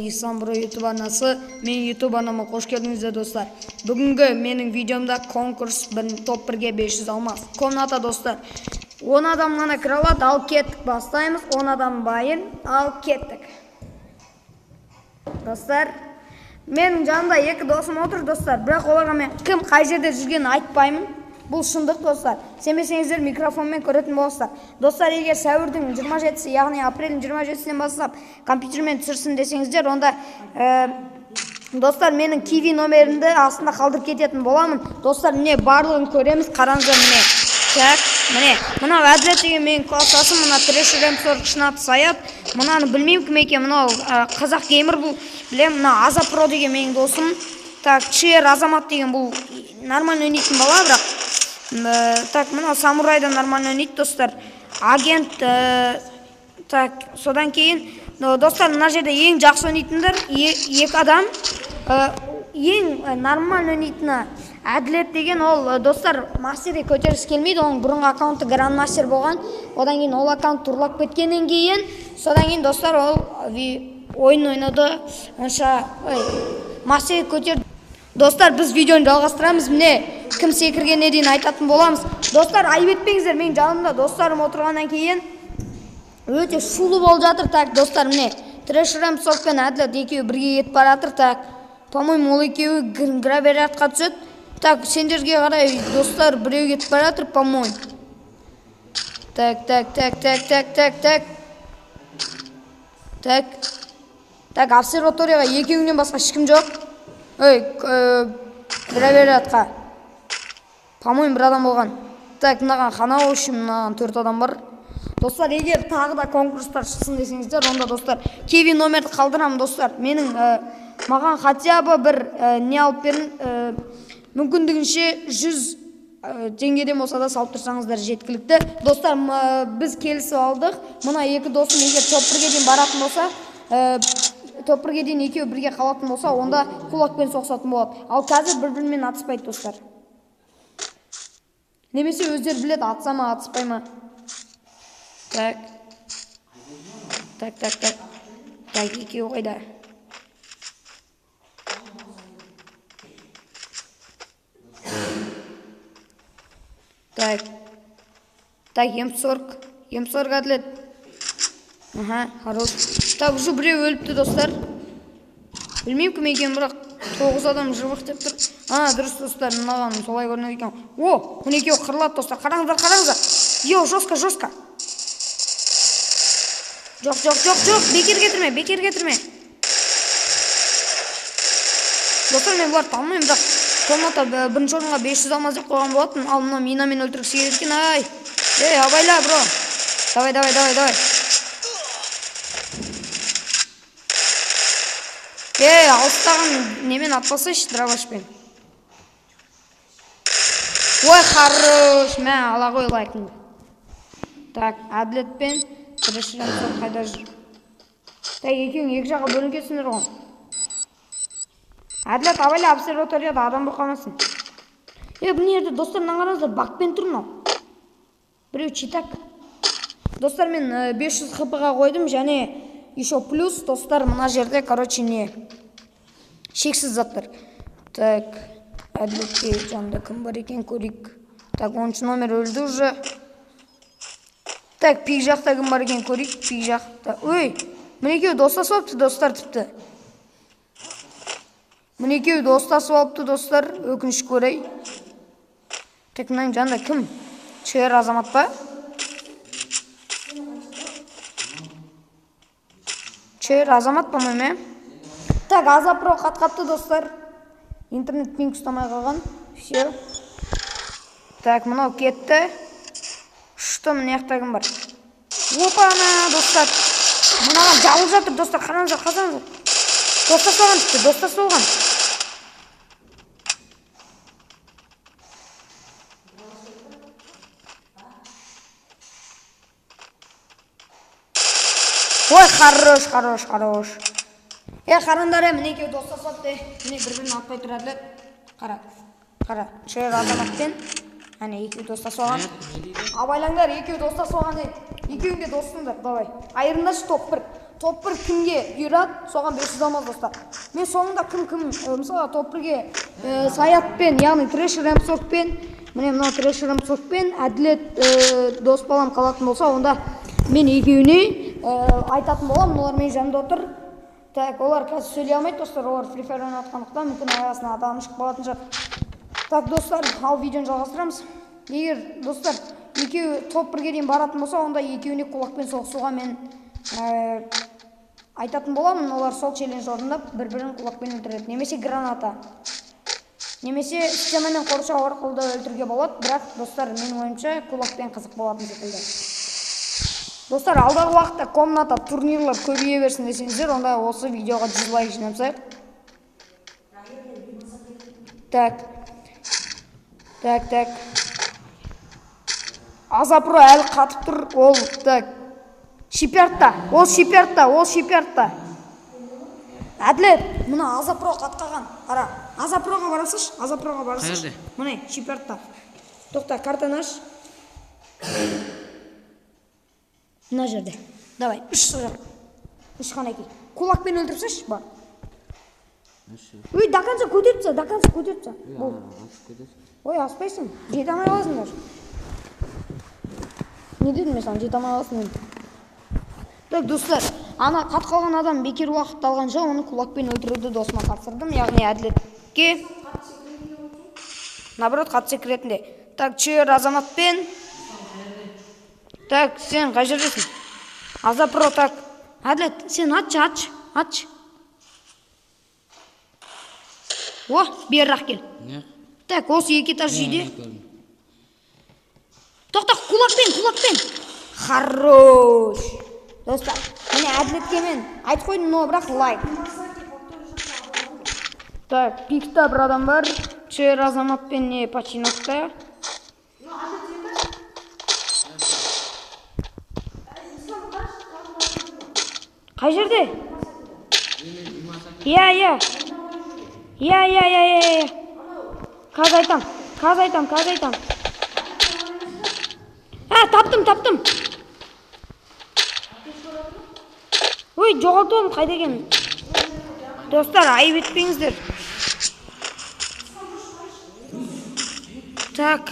Исамбро YouTube арнасы, мен YouTube арнама қош келдіңіздер достар. Бүгінгі менің видеомда конкурс топ 1-ге 500 алмас. Комната достар. 10 адам ғана кіре алады, ал кеттік. Бастаймыз. 10 адам байын, ал кеттік. Достар, менің жанымда 2 досым отыр достар. Бірақ оларға мен кім қай жерде жүргенін айтпаймын. Бұл шындық достар. Сенбесеңіздер микрофонмен көретін боласыздар. Достар, егер сәуірдің 27-сі, яғни апрельдің 27-сінен бастап компьютермен түсірсін десеңіздер, онда достар, менің Kiwi номерімді астында қалдырып кететін боламын. Достар, міне барлығын көреміз, қараңыздар міне. Так, міне. Мынау Әділет деген менің класстасым, мына Трешер М40 шнат Саят. Мынаны білмеймін кім екен, мынау қазақ геймер бұл. Білем, мына Аза Про деген менің досым. Так, Чер Азамат деген бұл нормально ойнайтын бала, бірақ так, мына самурайда нормально ойнайды достар. Агент, так, содан кейін достар, мына жерде ең жақсы ойнайтындар 2 адам. Ең нормально ойнайтыны Әділет деген, ол достар мастерге көтеріс келмейді, оның бұрынғы аккаунты грандмастер болған. Одан кейін ол аккаунт турлап кеткеннен кейін, содан кейін достар ол ойын ойнады, онша мастерге көтерді. Достар, біз видеоны жалғастырамыз. Міне, кім секіргеніне дейін айтатын боламыз. Достар, айып етпеңіздер, менің жанымда достарым отырғаннан кейін өте шулы болып жатыр. Так, достар, міне, Трешер М40 пен Әділет екеуі бірге кетіп бара жатыр. Так, по-моему, ол екеуі гравиратқа түседі. Так, сендерге қарай, достар, біреу кетіп бара жатыр, по-моему. Так. Так, обсерваторияға екеуінен басқа ешкім жоқ. Гравиратқа. По-моему, бір адам болған. Так, мынаған қана үшін, мынаған 4 адам бар. Достар, егер тағы да конкурстар шықсын десеңіздер, онда достар, Kiwi номерді қалдырамын достар. Менің маған хотя бы бір не алып берін, мүмкіндігінше 100 теңгеден болса да салып тұрсаңыздар жеткілікті. Достар, біз келісіп алдық. Мына 2 досым егер топ 1-ге дейін баратын болса, топ 1-ге дейін екеуі бірге қалатын болса, онда кулакпен соқсатын болады. Ал қазір бір-бірімен атыспайды достар. Немесе өздері біледі, атса ма, атыспай ма. Так, екеуі қайда. Так, М40 Әділет. Хорош. Так, уже біреу өліпті достар. Білмеймін кім екен, бірақ 9 адам жывық деп тұр. Дұрыс достар, мынаған солай көрінеді екен. Оны екеуі қырылады достар. Қараңыздар. Йо, жестко. Жоқ, бекер кетірме. Достар, мен бұлар танымаймын, бірақ комната бірінші орынға 500 алмаз деп қойған болатын. Ал мына минамен өлтіргісі келеді екен, ай. Абайла, бро. Давай. Алыстаған немен атпасайшы, дробашпен. Ой, хорош, мә, ала қой лайкыңды. Так, Әділетпен Трешер М40 қайда жүр. Так, екеуің екі жаққа бөлінкесіңдер ғой. Әділет, абайла, обсерваторияда адам бұқамасын. Бұл жерде достар, наңғараздар, бакпен тұр мынау. Біреу читак. Достар, мен 500 хп-ға қойдым, және еще плюс, достар, мына жерде, короче, не шексіз заттар. Так, Әділетке жанында кім бар екен, көрейік. Так, 10-шы номер өлді уже. Так, пик жақта кім бар екен, көрейік, пик жақта. Мінекеу достасып алыпты, достар, тіпті. Мінекеу достасып алыпты, достар, өкінішке орай. Так, мынаның жанында кім? Чер Азамат па? Чер Азамат, по-моему. Так, Аза Про қатқапты достар. Интернет пинг ұстамай қалған. Все. Так, мынау кетті. Что міне ақтағым бар? Опа-на, достар. Мынаған жауып жатыр, достар. Қараңыздар. Достар соған. Ой, хорош. Қарандар, мінекеу достар сапты. Міне бір-бірін атпай тұрады. Қара. Чер Азаматпен. Екеуі достар соған. Абайлаңдар, екеуі достар соған. Екеуің де достыңдар, давай. Айырындашы топ 1. топ 1 кімге бұйырады, соған 500 алмаз достар. Мен соңында кім, мысалы топ 1-ге Саятпен, яғни Трэшер М40пен, міне мына Трэшер М40пен әділет дос балам қалатын болса, онда мен екеуіне айтатын болам, олар мен жанымда отыр. Так, олар қазір сөйлей алмайды достар, олар Free Fire ойнатқандықтан мүмкін аясына аталмыш болатын шығар. Так, достар, ал видеоны жалғастырамыз. Егер достар екеуі топ 1-ге дейін баратын болса, онда екеуіне кулакпен соғысуға мен айтатын боламын. Олар сол челлендж орындап, бір-бірін кулакпен өлтіреді. Немесе граната. Немесе системамен қоршау арқылы да өлтіруге болады, бірақ достар менің ойымша кулакпен қызық болатын секілді. Достар, алдағы уақытта комната турнирлар көбейе берсін десеңіздер, онда осы видеоға 100 лайк жинамсақ. Так. Азапро әлі қатып тұр, ол, так. Шипертта. Әділет, мұна Азапро қатқаған. Ара, Азапроға барасыш, Мұне, Шипертта. Тоқта, картаны аш. Мына жерде. Давай, 3 сұрақ. 3 қана ки. Кулакпен өлтірсеш, бар. Ой, даканса көтеріпса. Ой, аспайсың. Жете алмай қаласыңдар. Не дедім мен саған, жете алмай қаласың. Так, достар, ана қат қалған адам бекер уақыт алғанша, оны кулакпен өлтіруді досыма тапсырдым, яғни әділетке. Наоборот, қат секретінде. Так, Чер Азаматпен. Так, сен қай жердесің? Азапро, так. Әділет, сен атшы. О, беррақ кел. Так, осы 2 этаж үйде. Тоқта, кулакпен. Хорош. Достар, міне әділетке мен айт қойдым, но бірақ лайк. Так, пикта бір адам бар. Чер Азаматпен не починокта. Қай жерде? Иә. Қазір айтам. Таптым. Ой, жоғалтуым қайда екен? Достар, айып етпеңіздер. Так.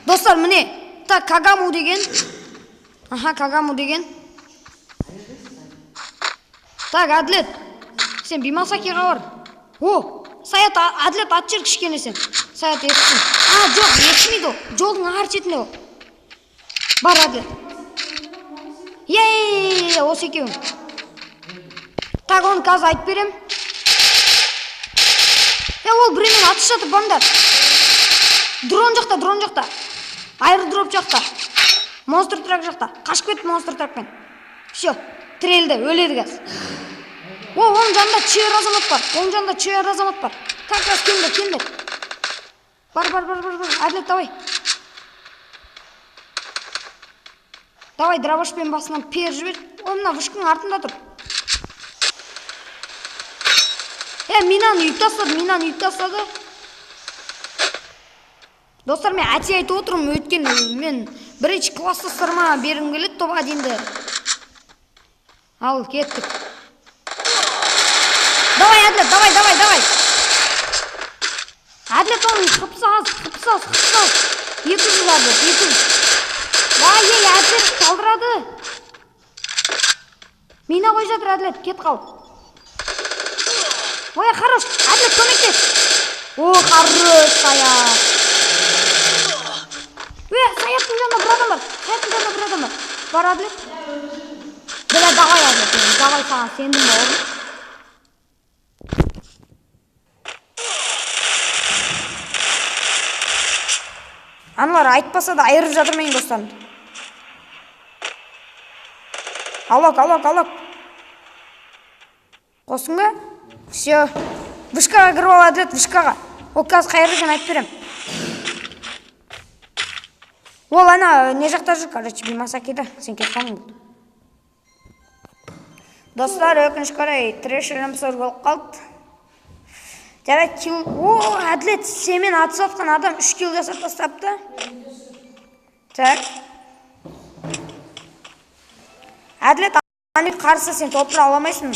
Достар, міне. Так, Кагаму деген. Кагаму деген. Так, Әділет. Сен Бимасакиға бар. О, Саят, Әділет ат жер кішкене сен. Саят естің. Жоқ, естімейді ол. Жолдың ағар шетінде ол. Бар, Әділет. Осы екеуін. Так, оны қазір айтып берем. Ол біремен атыс жатыр, бандар. Дрон жақта. Аэродроп жақта. Монстр трак жақта. Қашып кетті монстр тракпен. Все, тірелді, өледі қазір. Оның жанында Чер Азамат бар. Как раз келдер. Бар. Әділет, давай. Давай, дробашпен басынан пер жібер. Мына вышкың артында тұр. Минаны үйіп тастады. Достар, мен әте айтып отырмын, өткен мен бірінші класстастарыма бергім келеді тобға дейінді. Ал, кеттік. Давай, Әділет, давай. Әділет, оның қыпсыз. 200 Әділет. Әділет қалдырады. Мина қой жатыр, Әділет, кет қал. Ой, хорош, Әділет, көмектес. Хорош, Саят. Саяттың жанында бір адам бар. Бар, Әділет. Давай, Әділет, давай саған сендім бауырым. Аналар айтпаса да айырып жатыр менің достарым. Алок. Қостың ба? Все. Вышкаға кіріп ал, Әділет, вышкаға. Ол қазір қайыр екен айтып берем. Ол ана не жақта жүр, короче, Бимасакида. Сен кет қалың болды. Достар, өкінішке қарай Трэшер М40 болып қалды. Жарайды, килл. Әділет, семен атыс атқан адам 3 килл жасап тастапты. Так. Әділет аны қарсы сен топтыра аламайсың.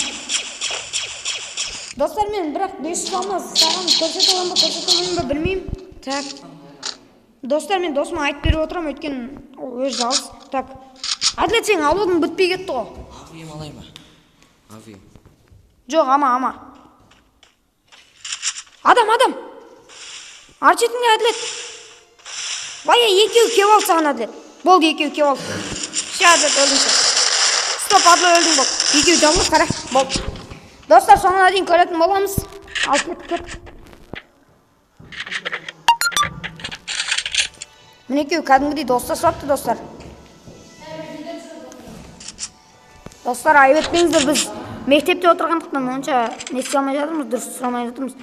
Достар, мен бірақ 500 алмаз саған көрсете аламын ба, көрсете алмаймын ба білмеймін. Так. Достар, мен досыма айтып беріп отырамын, өйткені ол өз жалғыз. Так. Әділет, сен алудың бітпей кетті ғой. Авием алай ма? Авием. Жоқ, ама. Адам. Арчетіңде Әділет. Бая екеу кеп алды саған Әділет. Болды, екеу кеп алды. Әділет, өлдің сен. Стоп, Әділет, өлдің бол. Екеу жабылып қара. Болды. Достар, соңына дейін көретін боламыз. Ал кет. Мінекеу кәдімгідей достасыпты, достар. Достар, айып етпеңіздер, біз мектепте отырғандықтан онша не істей алмай жатырмыз, дұрыс сұрамай жатырмыз.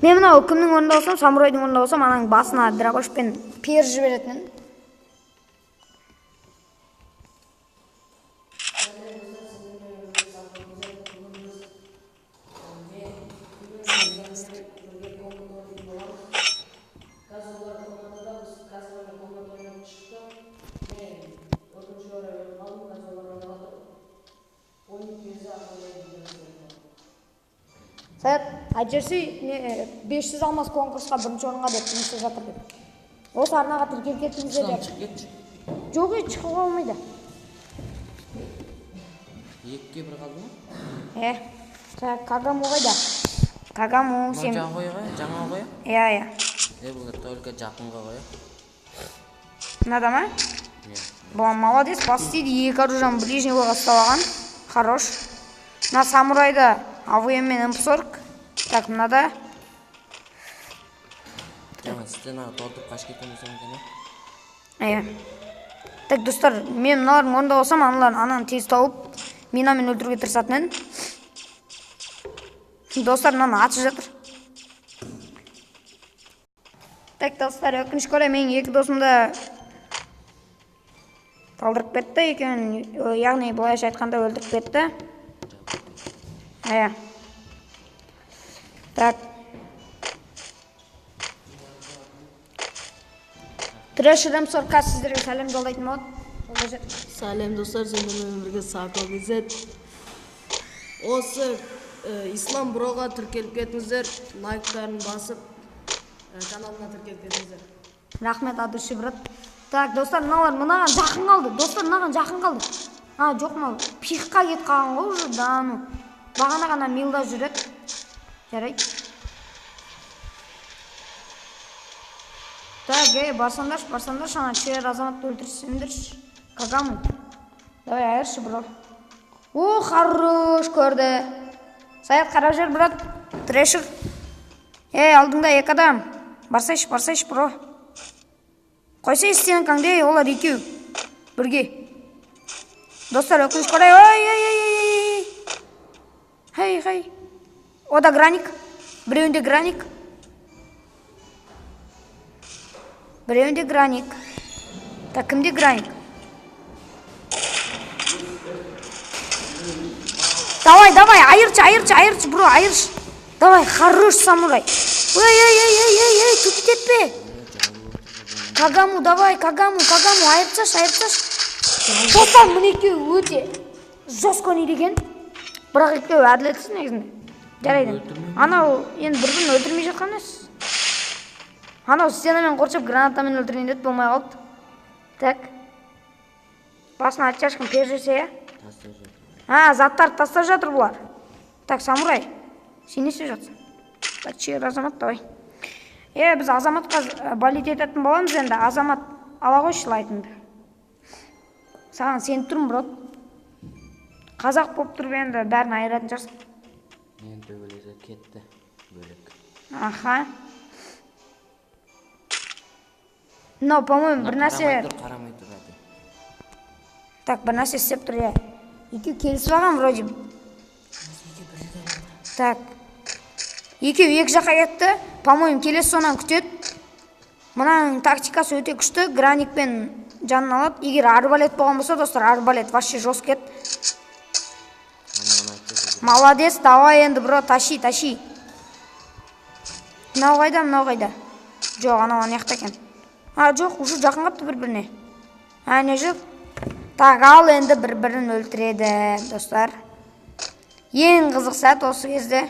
Мен мынау кімнің орнында болсам, самурайдың орнында болсам, ананың басына дракошпен пер жіберетінін. Саят, әжерсі 500 алмас конкурсқа бірінші орынға деп немесе жатыр деп. Осы арнаға тіркеліп кетіңіздер деп. Жоқ, шығуға болмайды. Екіге бір қалды ма? Кагаму қайда? Кагаму сен... Жаңа қоя? Иә. Бұл только жақынға қоя. Надо ма? Бұл молодец, бастейді, екі оружан ближний бойға ұсталаған. Хорош. На самурайда АВМ мен МП-40. Так, мынада. Стенаға толтырып қаш кетеміз екен. Так, достар, мен мыналардың орнында болсам, ананы тез тауып, минамен өлтіруге тырысатын. Достар, мынаны атып жатыр. Так, достар, өкініш көре, мен екі досымды талдырып кетті, яғни былайша айтқанда өлтіріп кетті. Так. Трэшер МП-40 сіздерге сәлем жолдайтын болады. Сәлем достар, сендермен бірге Сақал кезет. Осы Ислам Броға тіркеліп кетіңіздер, лайктарын басып, каналына тіркеліп кетіңіздер. Рахмет, адыршы брат. Так, достар, мынаған жақын қалды. Достар, мынаған жақын қалды. Жоқ, мынау пихқа кет қалған ғой уже, дану. Бағана ғана милда жүреді. Жарайды. Так, барсандарш, ана чер азаматты өлтірсендерш. Кагаму. Давай, айыршы, бро. О, хорош көрді. Саят, қарап жер, брат. Трэшер. Алдыңда екі адам. Барсайш, бро. Қойса істенің қаңде, олар екеу. Бірге. Достар, өкініш қарай. Хай. Ода граник. Біреуінде граник. Так, кімде граник? Давай, айыршы, бро, айыршы. Давай, хорош самурай. Ой, түкіт етпе. Кагаму, айыршаш. Достар, мінеке өте жоско недеген. Бірақ екеу әділетсіз негізінде. Жарайды. Анау енді бірін өлтірмей жатқан емес. Анау стенамен қоршап гранатамен өлтірген деді, болмай қалды. Так. Басына атшашқын пер жүрсе, заттарды тастап жатыр бұлар. Так, самурай, сен не істеп жатсың? Так, чер азамат, давай. Біз азаматқа болит ететін боламыз енді. Азамат ала қойшы лайтыңды. Саған сен тұрмын, брат. Қазақ болып тұрып енді бәрін айыратын жарсың. Мен төбелесі кетті, бөлік. Аха. По-моему, бір нәрсе... Қарамай тұр. Так, бір нәрсе істеп тұр, Екеу келісіп алған, вроде. Так. Екеу екі жаққа кетті. По-моему, келесі сонан күтеді. Мұнаның тактикасы өте күшті. Граникпен жанын алады. Егер арбалет болған болса, достар, арбалет вообще жосып кетті. Молодец, давай енді, бро, таши. Мынау қайда? Жоқ, анау аяқта екен. Жоқ, уже жақын қапты бір-біріне. Не жоқ? Так, ал енді бір-бірін өлтіреді, достар. Ең қызық сәт осы кезде.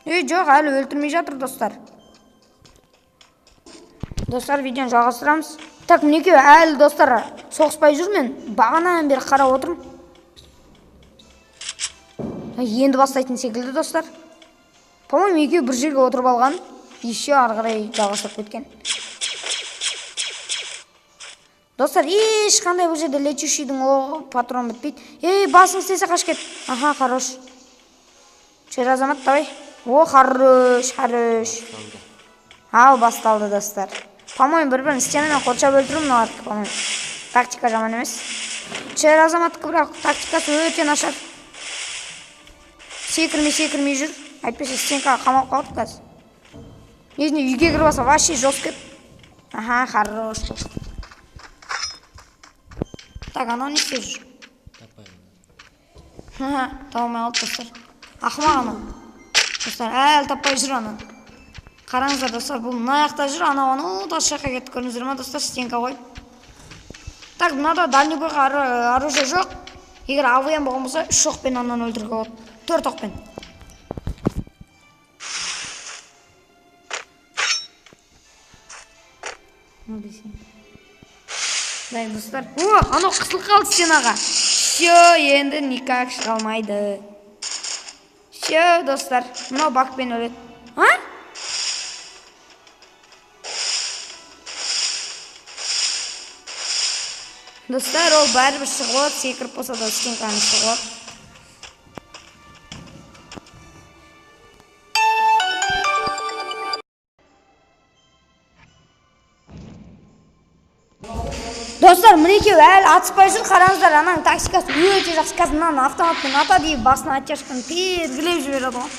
Жоқ, әлі өлтірмей жатыр, достар. Достар, видеоны жалғастырамыз. Так, мінекей әлі, достар, соғыспай жүр, мен бағанадан бері қарап отырмын. Енді бастайтын секілді, достар. По-моему, екеуі бір жерге отырып алған. Еще ары қарай жалғастырып кеткен. Достар, ешқандай бұл жерде лечущийдің оғы патрон бітпейді. Басың істесе қаш кет. Аха, хорош. Чер азамат, давай. О, хорош. Ал, басталды, достар. По-моему, бір-бірін стенамен қоршап өлтіру мыналарды, по-моему. Тактика жаман емес. Чер азаматтық, бірақ тактикасы өте нашар. Секірмей жүр. Айтпесе стенкаға қамалып қалдық қазір. Өзіне үйге кіріп алса, вообще жестко. Аха, хорош. Так, анау не істеп жүр? Тауымай алды, достар. Ақымақ анау. Достар, әлі таппай жүр анау. Қараңыздар, достар, бұл мына аяқта жүр, анау да шаққа кетті, көріңіздер ма, достар, стенка қойып. Так, мынада дальний бойға оружие жоқ. Егер АВМ болған болса, 3 оқпен анан өлтіруге болады. 4 оқпен. Дай, достар. Анау қысылып қалды стенаға. Все, енді никак шыға алмайды. Все, достар. Мынау бакпен өледі. Достар, ол бәрібір шығылады, секіріп болса да стенканы шығылады. Достар, мінекей әлі атыспай жүр, қараңыздар, ананың тактикасы өте жақсы. Қазір мынаны автоматпен ата дейіп, басына оттяжканы тергілеп жібереді ғой.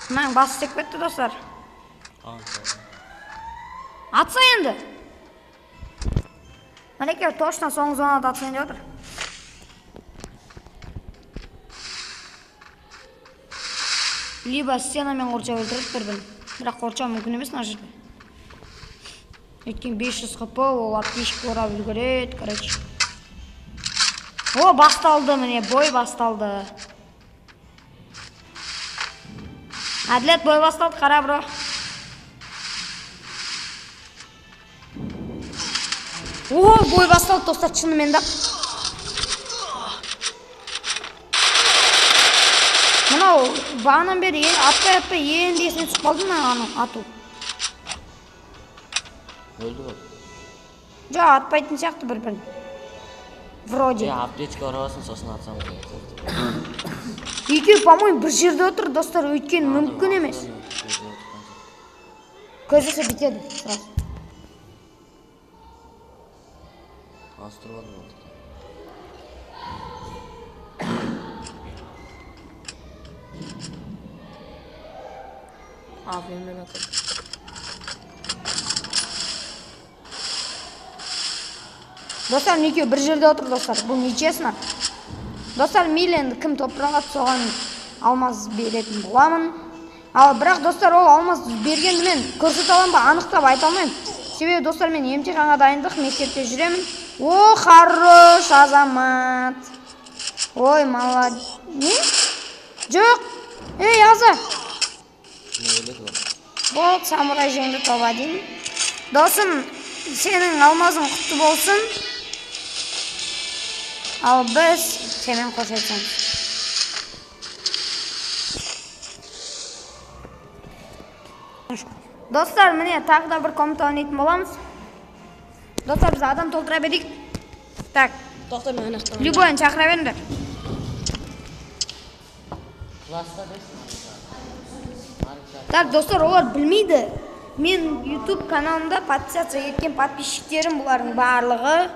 Мынаның басы істеп кетті, достар. Атса енді. Мінекей точно соңғы зонада атса енді отыр. Либо стенамен қоршап өлтіріп бір-бірін. Бірақ қоршау мүмкін емес мына жерде. Өткен 500 хп, ол аптечка орап үлгереді, короче. О, басталды міне, бой басталды. Әділет, бой басталды, қара, бро. О, бой басталды, достар, шынымен да. Мынау бағанан бері атпай енді есіне түсіп қалды ма ату? Өлді ғой. Жоқ, атпайтын сияқты бір-бірін. Вроде. Аптечка ұрасың, сосын атсам ғой. Екеуі, по-моему, бір жерде отыр, достар, өйткен мүмкін емес. Көзісі бітеді, сразу. Астырып алды болды. Афинмен атады. Достар, екеуі бір жерде отыр, достар. Бұл нечестно. Достар, мейленді кім топырақ ат, соған алмаз беретін боламын. Ал бірақ, достар, ол алмаз бергенді мен көрсет аламын ба, анықтап айта алмаймын. Себебі, достар, мен емтиханға дайындық, мектепте жүремін. О, хорош азамат. Ой, молодец. Не? Жоқ. Ей, аза. Бол, самурай жеңді топ-1. Досым, сенің алмазың құтты болсын. Ал біз семен қош етсеміз. Достар, міне тағы да бір комната ойнайтын боламыз. Достар, біз адам толтыра берейік. Так. Тоқта мен аяқтан. Любойын шақыра беріңдер. Так, достар, олар білмейді. Мен YouTube каналымда подписаться еткен подписчиктерім бұлардың барлығы.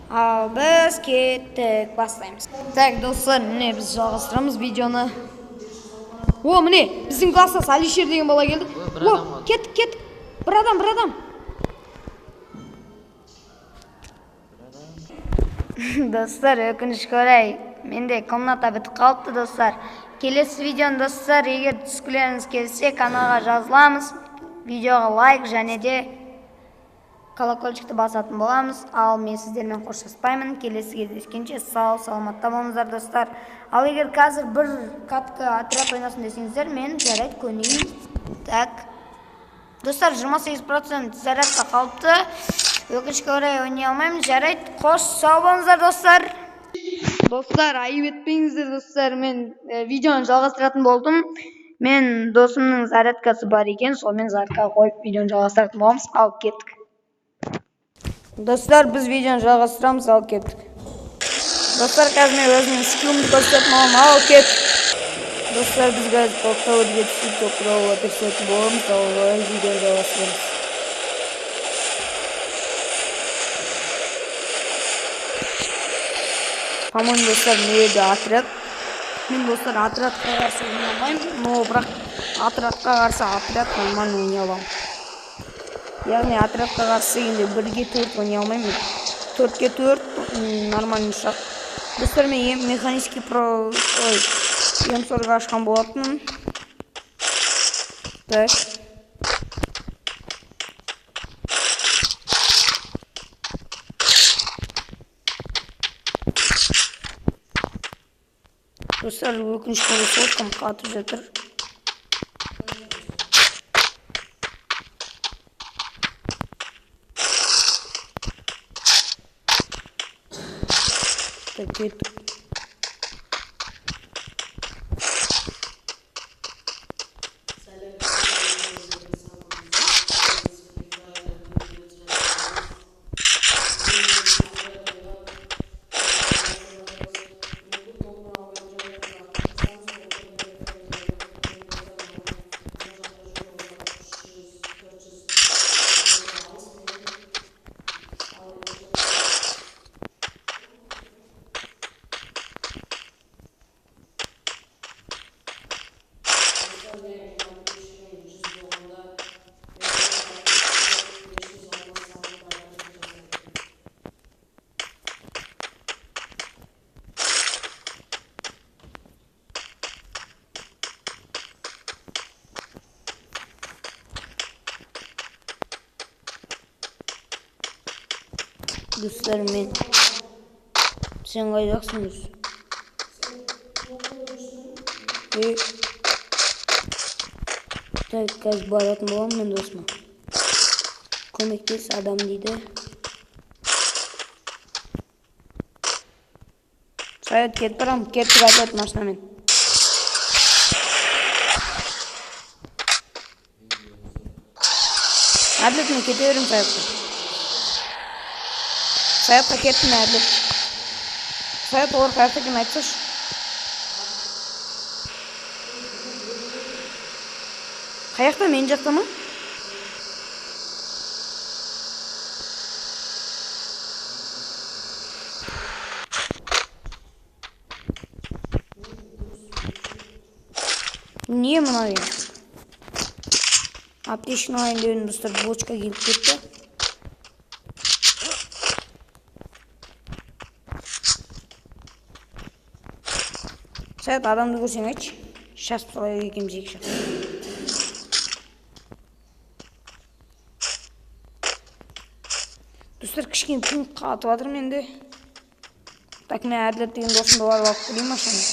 Ал біз кеттік, бастаймыз. Так, достар, міне біз жалғастырамыз видеоны. О, міне, біздің класстас Алишер деген бала келді. О, кеттік. Бір адам. Достар, өкінішке орай, менде комната бітіп қалыпты, достар. Келесі видеоны, достар, егер түскілеріңіз келсе, каналға жазыламыз. видеоға лайк және де колокольчикті басатын боламыз. Ал мен сіздермен қоштаспаймын. Келесі кездескенше сау саламатта болыңыздар достар. Ал егер қазір бір катка отряд ойнасын десеңіздер, мен жарайды көнейін. Так. Достар, 28% зарядқа қалыпты. Өкінішке орай ойнай алмаймын. Жарайды, қош сау болыңыздар достар. Достар, айып етпеңіздер достар. Мен видеоны жалғастыратын болдым. Мен досымның зарядкасы бар екен, сонымен зарядқа қойып видеоны жалғастыратын боламыз. Алып кеттік. Достар, біз видеоны жалғастырамыз, алып кеттік. Достар, қазір мен өзімнің скиллімді көрсетіп аламын, алып кеттік. Достар, біз қазір тоқтауырға түсіп тоқтауға тірсетіп боламыз, ал видеоны жалғастырамыз. По-моему, достар, неде отряд. Мен достар отрядқа қарсы ойнай алмаймын, но бірақ отрядқа қарсы отряд нормально ойнай аламын. Яғни отрядқа қарсы енді 1-4 ойнай алмаймын. 4-4 нормально шақ. Достар, мен механический М40 ашқан болатынмын. Так. Достар, өкінішке орай соткам қатып жатыр. Так, кеттік. Dostlar, men sen қайдақсыңыз? Так, қазір баратын боламын мен досыма. Көмектес адам дейді. Саят, кетіп барам, кетіп айтады машинамен. Әділет, мен кете берем Саятқа. Саятқа кеттім әділет. Саят, олар қаяқта екен айтсашы. Қаяқта, мен жақта ма? Не мынау енді? Аптечканы алайын деп достар, блочка келіп кетті. Саят, адамды көрсең айтшы. Шашып солай екеміз екі шақ. Достар, кішкен пин қатып жатыр менде. Так, мен әділет деген досымды барып алып келейін машинаны.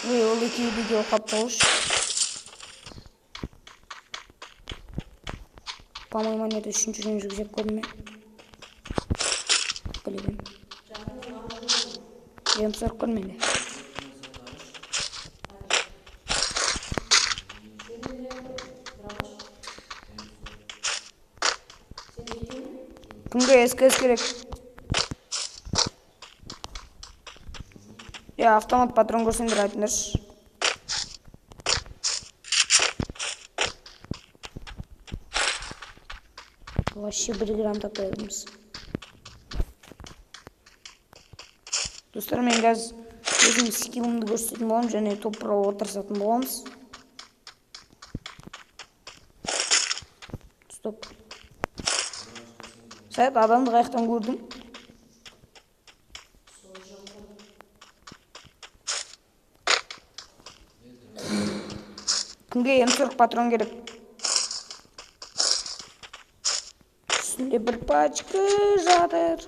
Ол екеуі видео қапты олыш. По-моему, это үшінші рен жүргізеп көрдім мен. Білеген. М40 көрдім менде. Кімге СКС керек? Автомат патрон көрсеңдер айтыңдаршы. Вообще 1 грамм таппай қалдымыз. Достар, мен қазір өзім скиллімді көрсететін боламын және топ-про отырсатын боламыз. Стоп. Саят, адамды қаяқтан көрдім. Кімге М40 патрон керек? Üstünde bir пачка жатыр.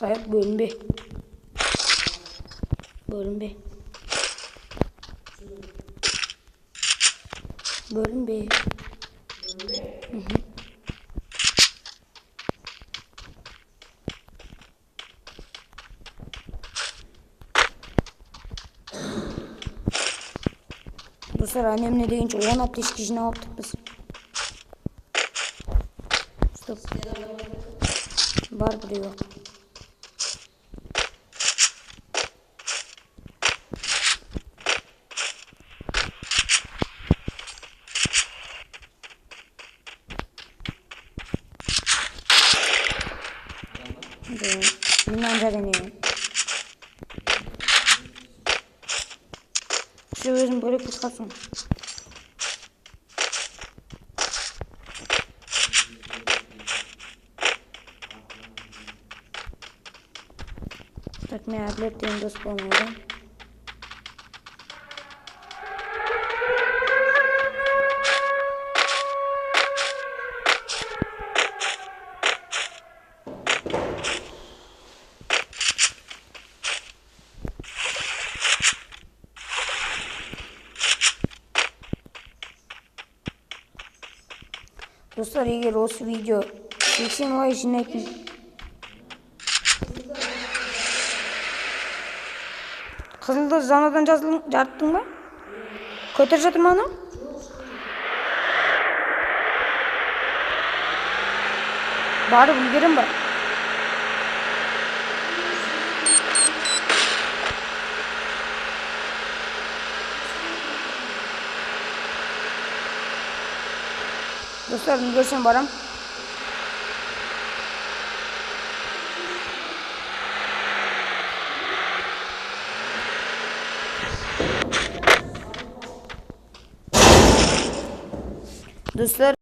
Sayıp bölünbe. Bölünbe. Bölünbe. Dostlar annem ne deyince 10 ateş kişini aldık biz. Stop. Var buraya. Bilmem deniyor. Şu özüm böyle kıskasın. Так मैं अगले 3 दोस्त बनाऊंगा. Dostlar егер осы видео 80 лайк жинайтын қызылды жаңадан жарттың ба? Көтеріп жатыр ма ана? Барып үлгерем ба? Dostlar үлгерсем барам. Dostlar